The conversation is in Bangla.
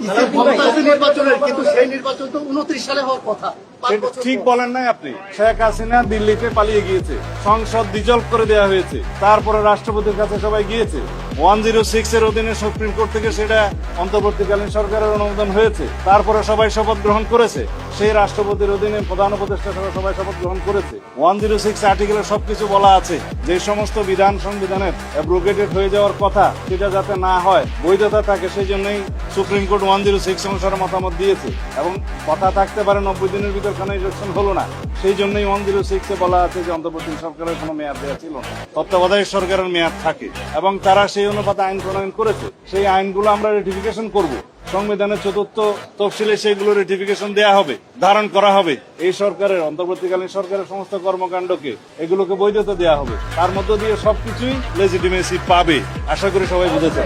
নির্বাচনের, কিন্তু সেই নির্বাচন তো 29 সালে হওয়ার কথা। ঠিক বলেন নাই আপনি। শেখ হাসিনা দিল্লিতে পালিয়ে গিয়েছে, সংসদ ডিজলভ করে দেওয়া হয়েছে, তারপরে রাষ্ট্রপতির কাছে সবাই গিয়েছে। 106 এর অধীনে সুপ্রিম কোর্ট থেকে সেটা অন্তর্বর্তীকালীন সরকারের অনুমোদন হয়েছে, তারপরে সবাই শপথ গ্রহণ করেছে। সেই রাষ্ট্রপতির অধীনে প্রধান উপদেষ্টা সহ সবাই শপথ গ্রহণ করেছে। 106 আর্টিকেলে সবকিছু বলা আছে, যে সমস্ত বিধান সংবিধানের অ্যাব্রোগেটেড হয়ে যাওয়ার কথা সেটা যাতে না হয়, বৈধতা থাকে, সেই জন্যই সুপ্রিম কোর্ট 106 অনুসারে মতামত দিয়েছে। এবং কথা থাকতে পারে 90 দিনের ভিতর কোনো ইলেকশন হলো না, সেই জন্যই 106 এ বলা আছে যে অন্তর্বর্তী সরকারের কোনো মেয়াদ দেওয়া ছিল না, তত্ত্বাবধায়ক সরকারের মেয়াদ থাকে। এবং তারা সেই অনুপাতে আইন প্রণয়ন করেছে। সেই আইনগুলো আমরা রেটিফিকেশন করব। সংবিধানের 4th তফসিলে সেইগুলো রেটিফিকেশন দেওয়া হবে, ধারণ করা হবে। এই সরকারের, অন্তর্বর্তীকালীন সরকারের সমস্ত কর্মকাণ্ডকে, এগুলোকে বৈধতা দেওয়া হবে। তার মধ্য দিয়ে সবকিছুই লেজিটিমেসি পাবে, আশা করি সবাই বুঝেছে।